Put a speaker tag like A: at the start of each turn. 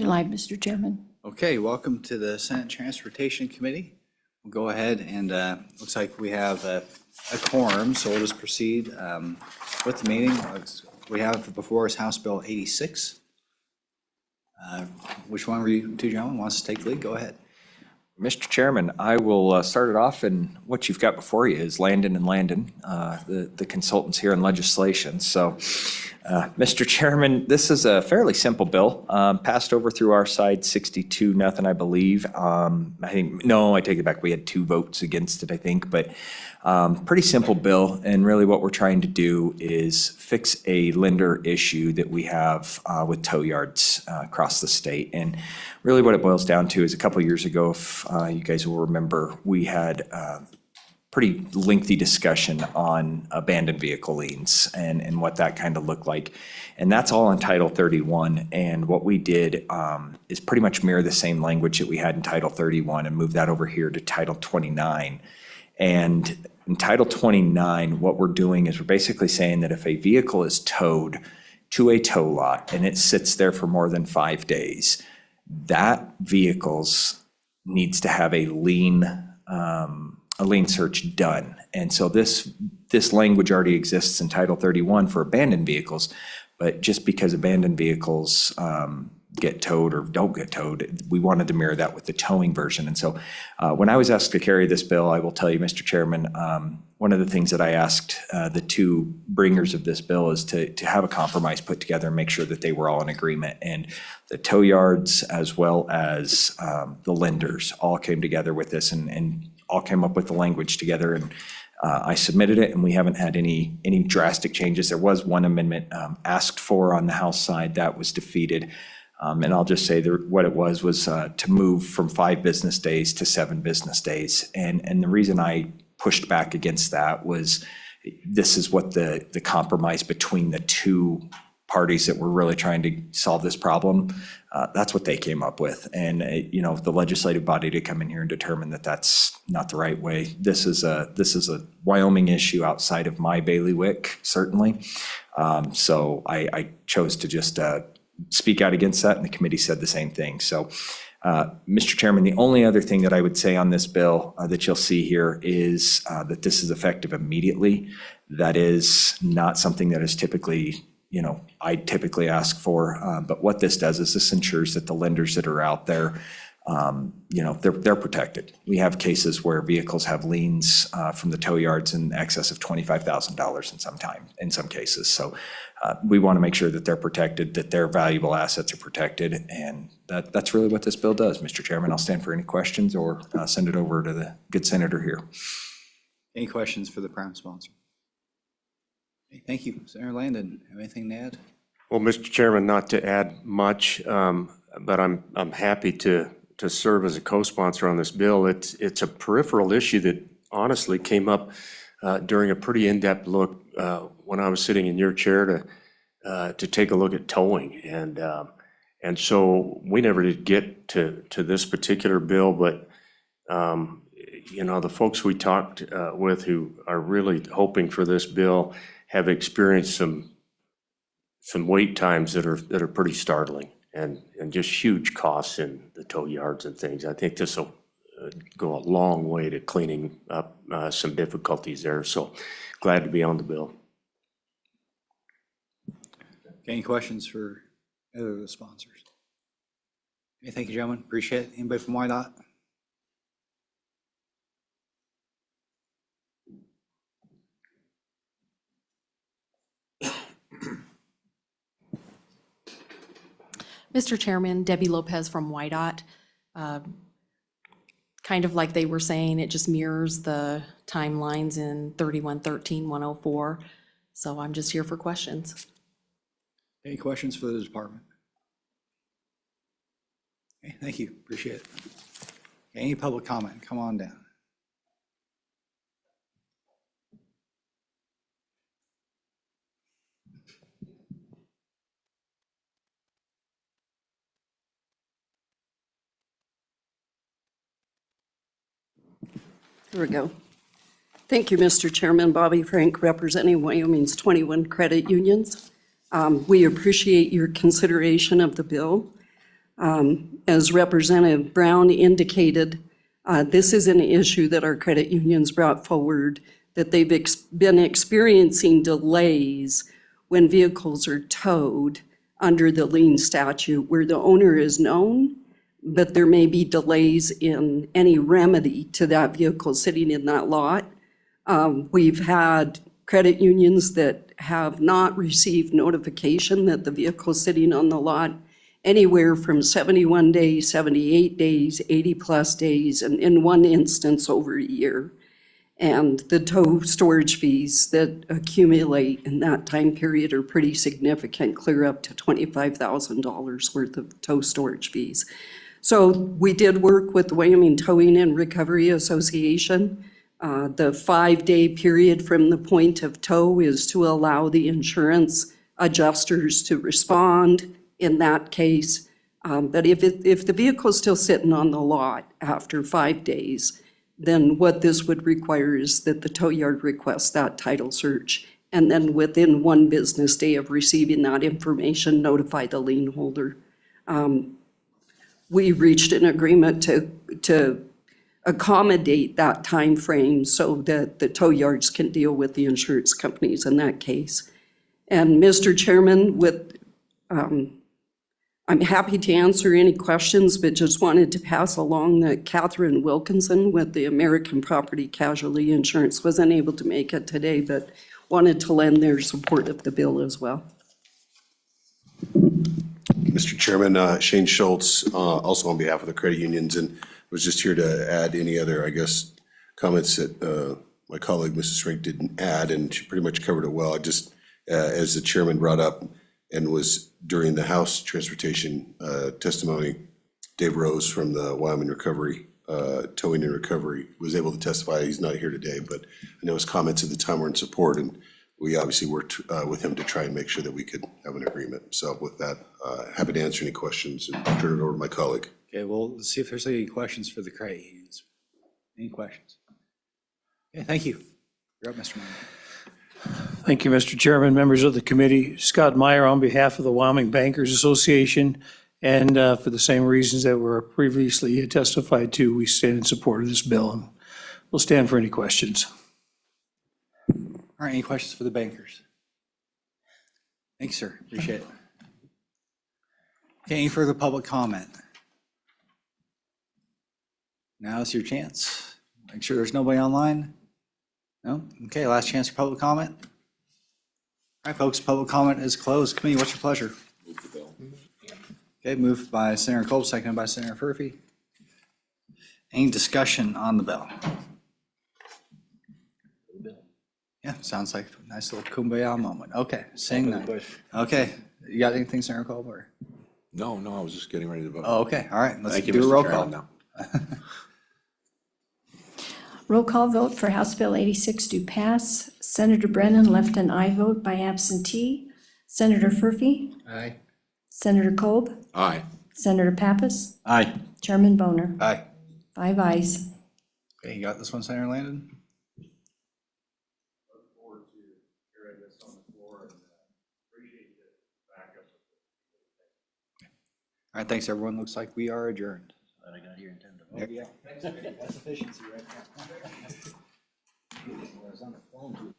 A: You're live, Mr. Chairman.
B: Okay, welcome to the Senate Transportation Committee. We'll go ahead and looks like we have a quorum, so we'll just proceed with the meeting. We have before us House Bill 86. Which one were you two gentlemen wants to take the lead? Go ahead.
C: Mr. Chairman, I will start it off, and what you've got before you is Landon and Landon, the consultants here in legislation. So, Mr. Chairman, this is a fairly simple bill, passed over through our side 62-0, I believe. I take it back. We had 2 votes against it, I think, but pretty simple bill. And really what we're trying to do is fix a lender issue that we have with tow yards across the state. And really what it boils down to is a couple of years ago, if you guys will remember, we had pretty lengthy discussion on abandoned vehicle liens and what that kind of looked like. And that's all in Title 31. And what we did is pretty much mirror the same language that we had in Title 31 and move that over here to Title 29. And in Title 29, what we're doing is we're basically saying that if a vehicle is towed to a tow lot and it sits there for more than 5 days, that vehicle's needs to have a lien search done. And so this language already exists in Title 31 for abandoned vehicles, but just because abandoned vehicles get towed or don't get towed, we wanted to mirror that with the towing version. And so when I was asked to carry this bill, I will tell you, Mr. Chairman, one of the things that I asked the 2 bringers of this bill is to have a compromise put together and make sure that they were all in agreement. And the tow yards as well as the lenders all came together with this and all came up with the language together. And I submitted it, and we haven't had any drastic changes. There was one amendment asked for on the House side that was defeated. And I'll just say that what it was to move from 5 business days to 7 business days. And the reason I pushed back against that was this is what the compromise between the 2 parties that were really trying to solve this problem, that's what they came up with. And, the legislative body to come in here and determine that that's not the right way. This is a Wyoming issue outside of my bailiwick, certainly. So I chose to just speak out against that, and the committee said the same thing. So, Mr. Chairman, the only other thing that I would say on this bill that you'll see here is that this is effective immediately. That is not something that is typically, I typically ask for. But what this does is this ensures that the lenders that are out there, they're protected. We have cases where vehicles have liens from the tow yards in excess of $25,000 in some cases. So we want to make sure that they're protected, that their valuable assets are protected, and that's really what this bill does, Mr. Chairman. I'll stand for any questions or send it over to the good senator here.
B: Any questions for the prime sponsor? Okay, thank you. Senator Landon, have anything to add?
D: Well, Mr. Chairman, not to add much, but I'm happy to serve as a co-sponsor on this bill. It's a peripheral issue that honestly came up during a pretty in-depth look when I was sitting in your chair to take a look at towing. And so we never did get to this particular bill, but the folks we talked with who are really hoping for this bill have experienced some wait times that are pretty startling and just huge costs in the tow yards and things. I think this will go a long way to cleaning up some difficulties there. So glad to be on the bill.
B: Any questions for either of the sponsors? Okay, thank you, gentlemen. Appreciate it. Anybody from YDOT?
E: Mr. Chairman, Debbie Lopez from YDOT. Kind of like they were saying, it just mirrors the timelines in 3113-104. So I'm just here for questions.
B: Any questions for the department? Okay, thank you. Appreciate it. Any public comment? Come on down.
F: There we go. Thank you, Mr. Chairman. Bobby Frank, representing Wyoming's 21 credit unions. We appreciate your consideration of the bill. As Representative Brown indicated, this is an issue that our credit unions brought forward, that they've been experiencing delays when vehicles are towed under the lien statute where the owner is known, but there may be delays in any remedy to that vehicle sitting in that lot. We've had credit unions that have not received notification that the vehicle is sitting on the lot anywhere from 71 days, 78 days, 80-plus days, and in one instance, over a year. And the tow storage fees that accumulate in that time period are pretty significant, clear up to $25,000 worth of tow storage fees. So we did work with the Wyoming Towing and Recovery Association. The 5-day period from the point of tow is to allow the insurance adjusters to respond in that case. But if the vehicle is still sitting on the lot after 5 days, then what this would require is that the tow yard request that title search, and then within 1 business day of receiving that information, notify the lien holder. We reached an agreement to accommodate that time frame so that the tow yards can deal with the insurance companies in that case. And Mr. Chairman, I'm happy to answer any questions, but just wanted to pass along that Catherine Wilkinson with the American Property Casualty Insurance wasn't able to make it today, but wanted to lend their support of the bill as well.
A: Mr. Chairman, Shane Schultz, also on behalf of the credit unions, and was just here to add any other, I guess, comments that my colleague, Mrs. Frink, didn't add, and she pretty much covered it well. I just, as the chairman brought up, and was during the House Transportation testimony, Dave Rose from the Wyoming Recovery, Towing and Recovery, was able to testify. He's not here today, but I know his comments at the time were in support, and we obviously worked with him to try and make sure that we could have an agreement. So with that, happy to answer any questions and turn it over to my colleague.
B: Okay, well, let's see if there's any questions for the credit unions. Any questions? Okay, thank you. You're up, Mr. Meyer.
G: Thank you, Mr. Chairman, members of the committee. Scott Meyer on behalf of the Wyoming Bankers Association, and for the same reasons that were previously testified to, we stand in support of this bill, and we'll stand for any questions.
B: All right, any questions for the bankers? Thanks, sir. Appreciate it. Okay, any further public comment? Now's your chance. Make sure there's nobody online. No? Okay, last chance for public comment. All right, folks, public comment is closed. Committee, what's your pleasure? Move the bill. Okay, moved by Senator Kolb, seconded by Senator Furphy. Any discussion on the bill? Yeah, sounds like a nice little kumbaya moment. Okay, saying that. Okay, you got anything, Senator Kolb? Or?
H: No, I was just getting ready to vote.
B: Oh, okay, all right, let's
H: Thank you,
B: do a
H: Mr.
B: roll
H: Chairman,
B: call.
H: now.
I: Roll call vote for House Bill 86 to pass. Senator Brennan left an aye vote by absentee. Senator Furphy.
B: Aye.
I: Senator Kolb.
H: Aye.
I: Senator Pappas.
C: Aye.
I: Chairman Boner.
B: Aye.
I: 5 ayes.
B: Okay, you got this one, Senator Landon? All right, thanks, everyone. Looks like we are adjourned. I got here in 10 to. Oh, yeah. That's efficiency right there. I was on the phone.